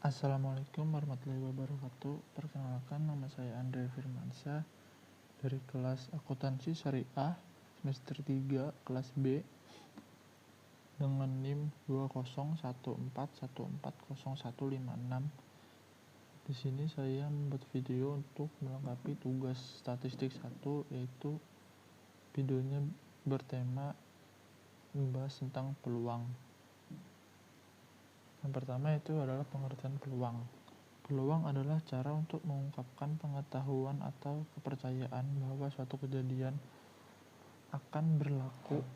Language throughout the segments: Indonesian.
Assalamualaikum warahmatullahi wabarakatuh. Perkenalkan, nama saya Andre Firmansyah dari kelas Akuntansi Syariah semester 3 kelas B dengan NIM 20141414056. Di sini saya membuat video untuk melengkapi tugas statistik 1, yaitu videonya bertema membahas tentang peluang. Yang pertama itu adalah pengertian peluang. Peluang adalah cara untuk mengungkapkan pengetahuan atau kepercayaan bahwa suatu kejadian akan berlaku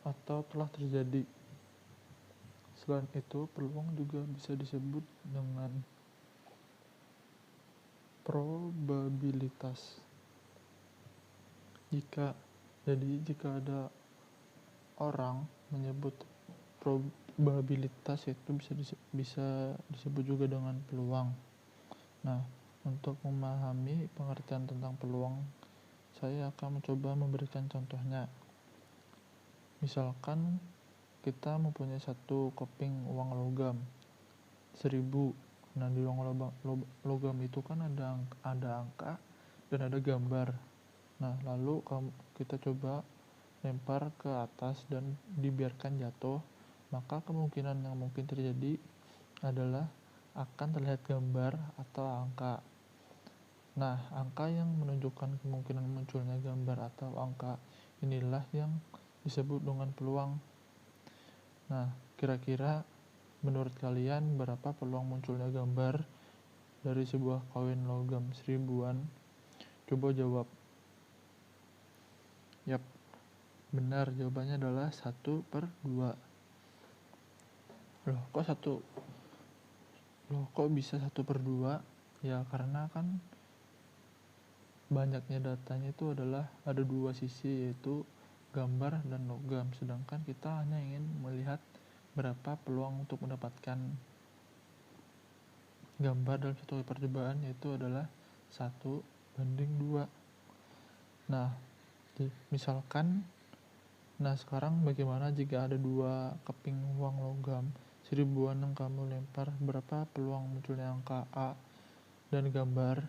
atau telah terjadi. Selain itu, peluang juga bisa disebut dengan probabilitas. Jika ada orang menyebut probabilitas, itu bisa disebut juga dengan peluang. Nah, untuk memahami pengertian tentang peluang, saya akan mencoba memberikan contohnya. Misalkan kita mempunyai satu keping uang logam 1000. Nah, di uang logam itu kan ada angka dan ada gambar. Nah, lalu kita coba lempar ke atas dan dibiarkan jatuh, maka kemungkinan yang mungkin terjadi adalah akan terlihat gambar atau angka. Nah, angka yang menunjukkan kemungkinan munculnya gambar atau angka inilah yang disebut dengan peluang. Nah, kira-kira menurut kalian berapa peluang munculnya gambar dari sebuah koin logam 1000-an? Coba jawab. Yap, benar, jawabannya adalah 1/2. Kok bisa 1/2? Ya, karena kan banyaknya datanya itu adalah ada dua sisi, yaitu gambar dan logam, sedangkan kita hanya ingin melihat berapa peluang untuk mendapatkan gambar dalam satu percobaan, yaitu adalah 1/2. Nah, misalkan, sekarang bagaimana jika ada dua keping uang logam 1000-an yang kamu lempar, berapa peluang munculnya angka A dan gambar?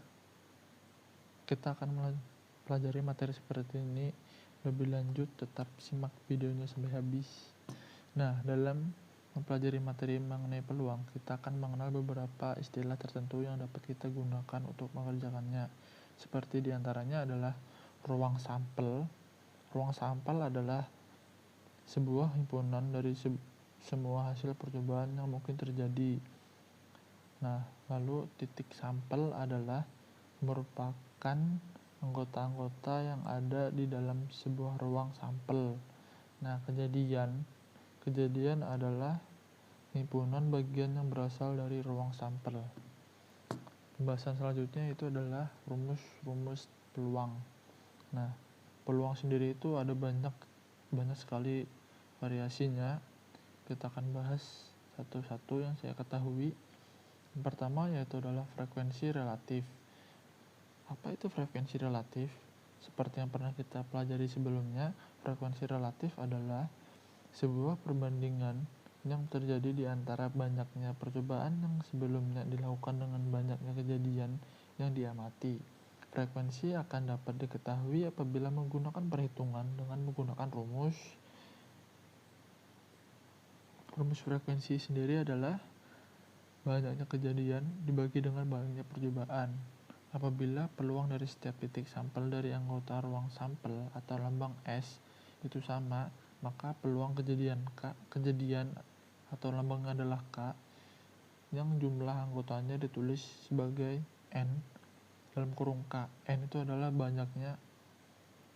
Kita akan pelajari materi seperti ini lebih lanjut, tetap simak videonya sampai habis. Nah, dalam mempelajari materi mengenai peluang, kita akan mengenal beberapa istilah tertentu yang dapat kita gunakan untuk mengerjakannya. Seperti diantaranya adalah ruang sampel. Ruang sampel adalah sebuah himpunan dari semua hasil percobaan yang mungkin terjadi. Nah, lalu titik sampel adalah merupakan anggota-anggota yang ada di dalam sebuah ruang sampel. Nah, kejadian adalah himpunan bagian yang berasal dari ruang sampel. Pembahasan selanjutnya itu adalah rumus-rumus peluang. Nah, peluang sendiri itu ada banyak sekali variasinya. Kita akan bahas satu-satu yang saya ketahui. Yang pertama yaitu adalah frekuensi relatif. Apa itu frekuensi relatif? Seperti yang pernah kita pelajari sebelumnya, frekuensi relatif adalah sebuah perbandingan yang terjadi di antara banyaknya percobaan yang sebelumnya dilakukan dengan banyaknya kejadian yang diamati. Frekuensi akan dapat diketahui apabila menggunakan perhitungan dengan menggunakan rumus. Rumus frekuensi sendiri adalah banyaknya kejadian dibagi dengan banyaknya percobaan. Apabila peluang dari setiap titik sampel dari anggota ruang sampel atau lambang S itu sama, maka peluang kejadian atau lambangnya adalah K, yang jumlah anggotanya ditulis sebagai N dalam kurung K. N itu adalah banyaknya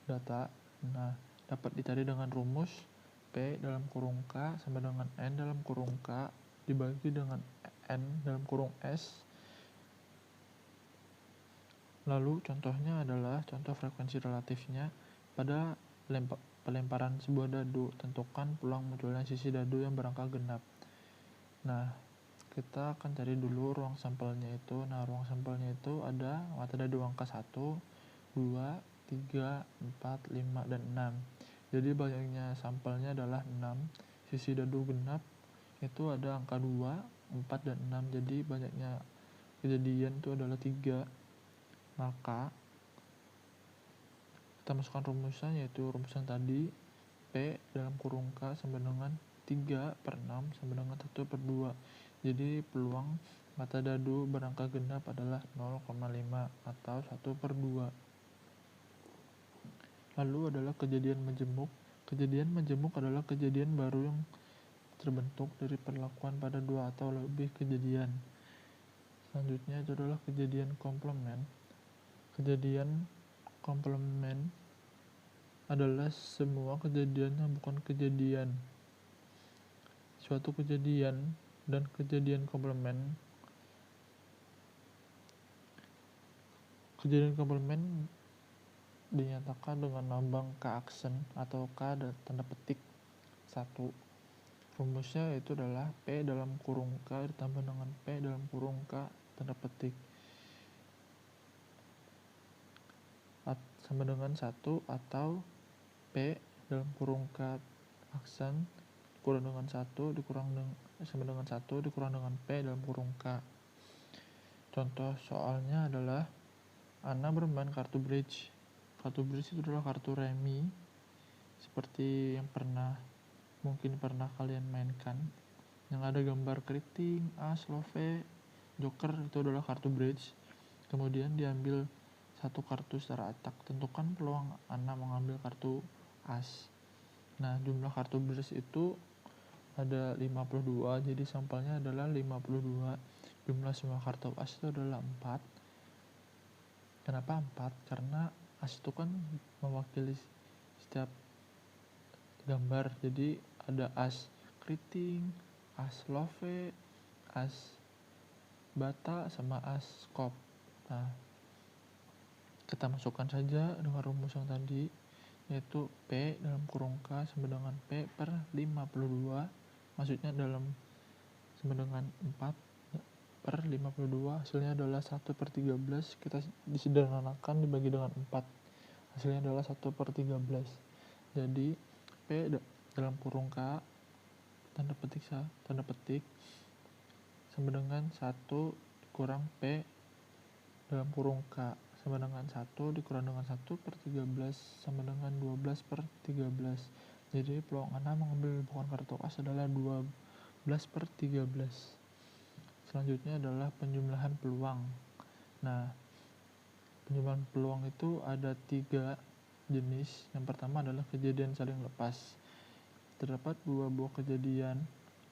data. Nah, dapat dicari dengan rumus P dalam kurung K sama dengan N dalam kurung K dibagi dengan N dalam kurung S. Lalu contohnya adalah contoh frekuensi relatifnya pada pelemparan sebuah dadu. Tentukan peluang munculnya sisi dadu yang berangka genap. Nah, kita akan cari dulu ruang sampelnya itu. Nah, ruang sampelnya itu ada mata dadu angka 1, 2, 3, 4, 5, dan 6. Jadi banyaknya sampelnya adalah 6. Sisi dadu genap itu ada angka 2, 4 dan 6. Jadi banyaknya kejadian itu adalah 3. Maka kita masukkan rumusnya, yaitu rumusan tadi P dalam kurung K sama dengan 3/6 sama dengan 1/2. Jadi peluang mata dadu berangka genap adalah 0,5 atau 1/2. Lalu adalah kejadian majemuk. Kejadian majemuk adalah kejadian baru yang terbentuk dari perlakuan pada 2 atau lebih kejadian. Selanjutnya itu adalah kejadian komplement. Kejadian komplement adalah semua kejadian yang bukan kejadian. Suatu kejadian dan kejadian komplement. Kejadian komplement dinyatakan dengan lambang K aksen atau K dan tanda petik 1. Rumusnya itu adalah P dalam kurung K ditambah dengan P dalam kurung K tanda petik sama dengan 1, atau P dalam kurung K aksen kurang dengan 1 dikurang dengan sama dengan 1 dikurang dengan P dalam kurung K. Contoh soalnya adalah Ana bermain kartu bridge. Kartu bridge itu adalah kartu remi seperti yang mungkin pernah kalian mainkan, yang ada gambar keriting, as, love, joker. Itu adalah kartu bridge. Kemudian diambil satu kartu secara acak. Tentukan peluang Anda mengambil kartu as. Nah, jumlah kartu bridge itu ada 52, jadi sampelnya adalah 52. Jumlah semua kartu as itu adalah 4. Kenapa 4? Karena as itu kan mewakili setiap gambar. Jadi ada as keriting, as love, as bata, sama as kop. Nah, kita masukkan saja dengan rumus yang tadi, yaitu P dalam kurung K sama dengan P per 52. Maksudnya sama dengan 4 per 52, hasilnya adalah 1/13. Kita disederhanakan dibagi dengan 4, hasilnya adalah 1/13. Jadi P dalam kurung K tanda petik sama dengan 1 kurang P dalam kurung K sama dengan 1 dikurang dengan 1/13 sama dengan 12/13. Jadi peluang Anda mengambil bukan kartu as adalah 12/13. Selanjutnya adalah penjumlahan peluang. Nah, penjumlahan peluang itu ada 3 jenis. Yang pertama adalah kejadian saling lepas. Terdapat 2 buah kejadian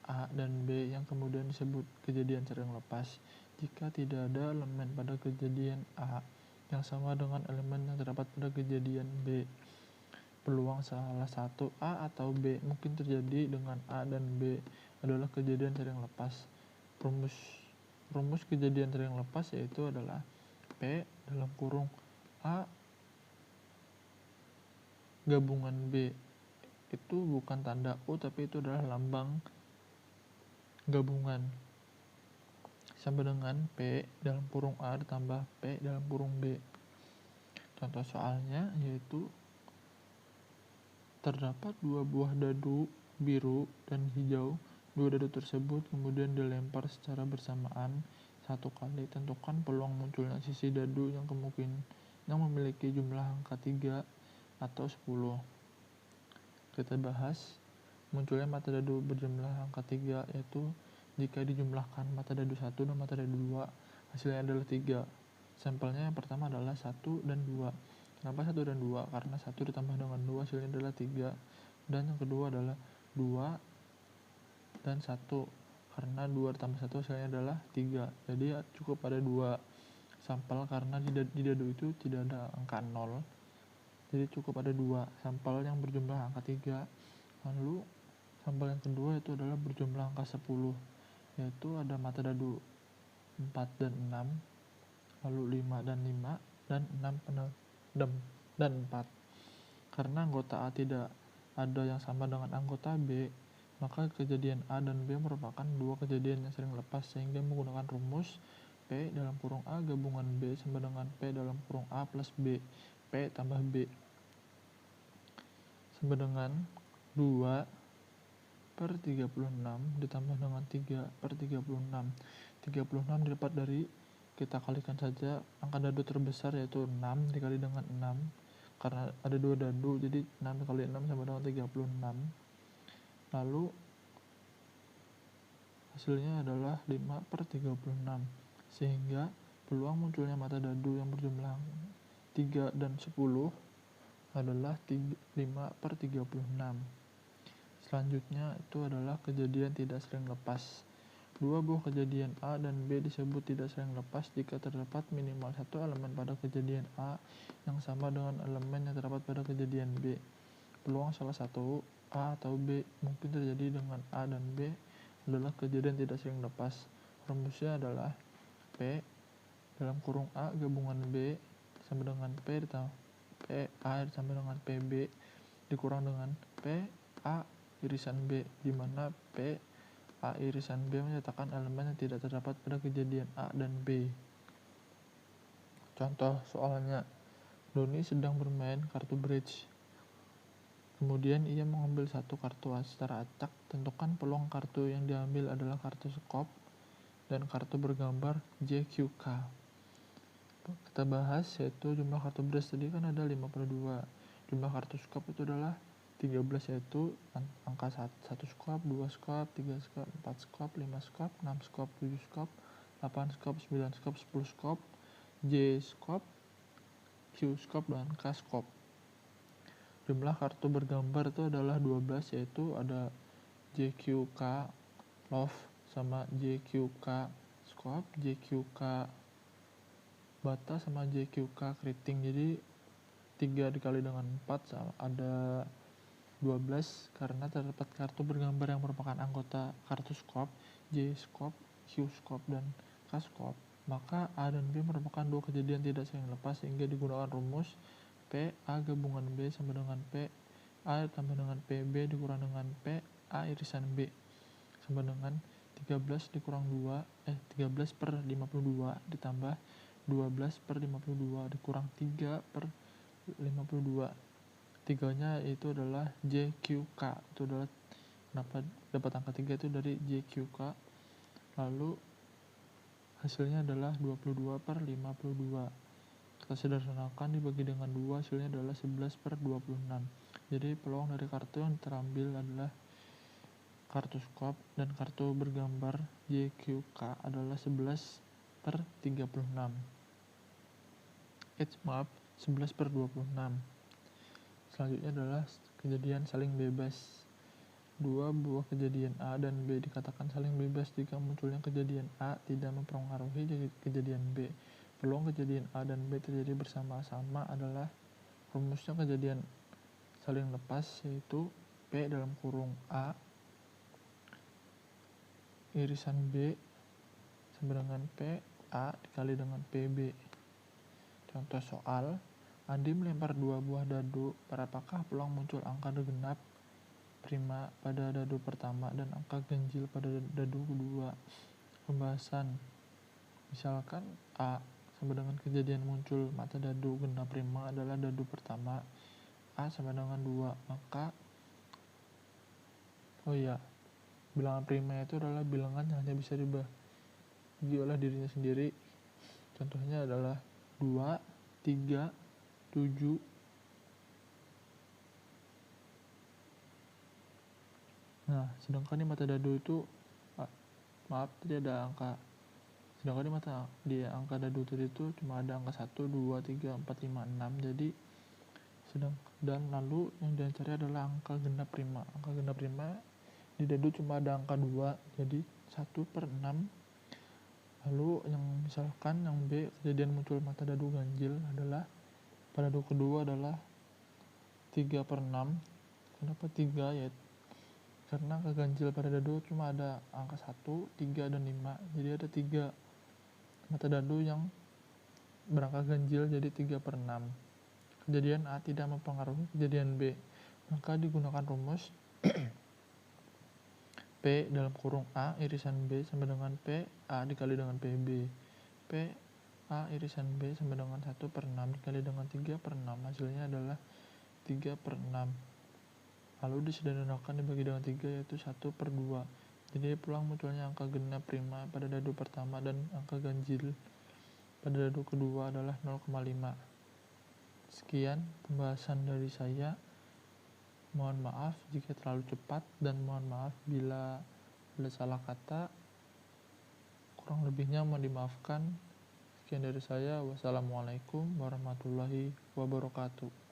A dan B yang kemudian disebut kejadian saling lepas jika tidak ada elemen pada kejadian A yang sama dengan elemen yang terdapat pada kejadian B. Peluang salah satu A atau B mungkin terjadi dengan A dan B adalah kejadian saling lepas. Rumus kejadian saling lepas yaitu adalah P dalam kurung A gabungan B. Itu bukan tanda U, tapi itu adalah lambang gabungan, sama dengan P dalam kurung A ditambah P dalam kurung B. Contoh soalnya yaitu terdapat 2 buah dadu biru dan hijau. 2 dadu tersebut kemudian dilempar secara bersamaan 1 kali. Tentukan peluang munculnya sisi dadu yang memiliki jumlah angka 3 atau 10. Kita bahas munculnya mata dadu berjumlah angka 3, yaitu jika dijumlahkan mata dadu 1 dan mata dadu 2, hasilnya adalah 3. Sampelnya yang pertama adalah 1 dan 2. Kenapa 1 dan 2? Karena 1 ditambah dengan 2 hasilnya adalah 3. Dan yang kedua adalah 2 dan 1. Karena 2 ditambah 1 hasilnya adalah 3. Jadi cukup ada 2 sampel karena di dadu itu tidak ada angka 0. Jadi cukup ada 2 sampel yang berjumlah angka 3. Lalu sampel yang kedua itu adalah berjumlah angka 10, yaitu ada mata dadu 4 dan 6, lalu 5 dan 5, dan 6 dan 4. Karena anggota A tidak ada yang sama dengan anggota B, maka kejadian A dan B merupakan 2 kejadian yang saling lepas, sehingga menggunakan rumus P dalam kurung A gabungan B sama dengan P dalam kurung A plus B, P tambah B sama dengan 2 per 36 ditambah dengan 3 per 36. 36 didapat dari, kita kalikan saja angka dadu terbesar yaitu 6 dikali dengan 6, karena ada 2 dadu jadi 6 dikali 6 sama dengan 36. Lalu hasilnya adalah 5 per 36, sehingga peluang munculnya mata dadu yang berjumlah 3 dan 10 adalah 5 per 36. Selanjutnya itu adalah kejadian tidak saling lepas. Dua buah kejadian A dan B disebut tidak saling lepas jika terdapat minimal satu elemen pada kejadian A yang sama dengan elemen yang terdapat pada kejadian B. Peluang salah satu A atau B mungkin terjadi dengan A dan B adalah kejadian tidak saling lepas. Rumusnya adalah P dalam kurung A gabungan B sama dengan P A sama dengan PB dikurang dengan P A irisan B, di mana P A irisan B menyatakan elemen yang tidak terdapat pada kejadian A dan B. Contoh soalnya, Doni sedang bermain kartu bridge. Kemudian ia mengambil satu kartu secara acak. Tentukan peluang kartu yang diambil adalah kartu skop dan kartu bergambar JQK. Kita bahas yaitu jumlah kartu bridge tadi kan ada 52. Jumlah kartu skop itu adalah 13, yaitu angka 1 skop, 2 skop, 3 skop, 4 skop, 5 skop, 6 skop, 7 skop, 8 skop, 9 skop, 10 skop, J skop, Q skop, dan K skop. Jumlah kartu bergambar itu adalah 12, yaitu ada JQK love sama JQK skop, JQK bata sama JQK keriting. Jadi 3 dikali dengan 4 ada 12 karena terdapat kartu bergambar yang merupakan anggota kartu skop, J skop, Q skop, dan K skop. Maka A dan B merupakan dua kejadian tidak saling lepas sehingga digunakan rumus P A gabungan B sama dengan P A tambah dengan PB dikurang dengan P A irisan B sama dengan 13 dikurang 13 per 52 ditambah 12 per 52 dikurang 3 per 52. Tiganya itu adalah JQK. Itu adalah kenapa dapat angka 3 itu dari JQK. Lalu hasilnya adalah 22 per 52. Kita sederhanakan dibagi dengan 2, hasilnya adalah 11 per 26. Jadi peluang dari kartu yang terambil adalah kartu skop dan kartu bergambar JQK adalah 11 per 36. Maaf, 11 per 26. Selanjutnya adalah kejadian saling bebas. Dua buah kejadian A dan B dikatakan saling bebas jika munculnya kejadian A tidak mempengaruhi kejadian B. Peluang kejadian A dan B terjadi bersama-sama adalah rumusnya kejadian saling lepas, yaitu P dalam kurung A irisan B sama dengan P A dikali dengan PB. Contoh soal, Andi melempar 2 buah dadu. Berapakah peluang muncul angka genap prima pada dadu pertama dan angka ganjil pada dadu kedua? Pembahasan. Misalkan A sama dengan kejadian muncul mata dadu genap prima adalah dadu pertama, A sama dengan 2, maka bilangan prima itu adalah bilangan yang hanya bisa dibagi oleh dirinya sendiri. Contohnya adalah 2, 3, 7. Nah, sedangkan di mata dadu itu tadi ada angka. Sedangkan di angka dadu tadi itu cuma ada angka 1, 2, 3, 4, 5, 6. Jadi dan lalu yang dicari adalah angka genap prima. Angka genap prima di dadu cuma ada angka 2, jadi 1 per 6. Lalu yang misalkan yang B, kejadian muncul mata dadu ganjil adalah pada dadu kedua adalah 3 per 6. Kenapa 3? Ya karena keganjil pada dadu cuma ada angka 1, 3, dan 5. Jadi ada 3 mata dadu yang berangka ganjil, jadi 3 per 6. Kejadian A tidak mempengaruhi kejadian B, maka digunakan rumus P dalam kurung A irisan B sama dengan P A dikali dengan PB. P A irisan B sama dengan 1 per 6 dikali dengan 3 per 6. Hasilnya adalah 3 per 6. lalu disederhanakan dibagi dengan 3 yaitu 1/2. Jadi peluang munculnya angka genap prima pada dadu pertama dan angka ganjil pada dadu kedua adalah 0,5. Sekian pembahasan dari saya. Mohon maaf jika terlalu cepat dan mohon maaf bila ada salah kata. Kurang lebihnya mohon dimaafkan. Sekian dari saya. Wassalamualaikum warahmatullahi wabarakatuh.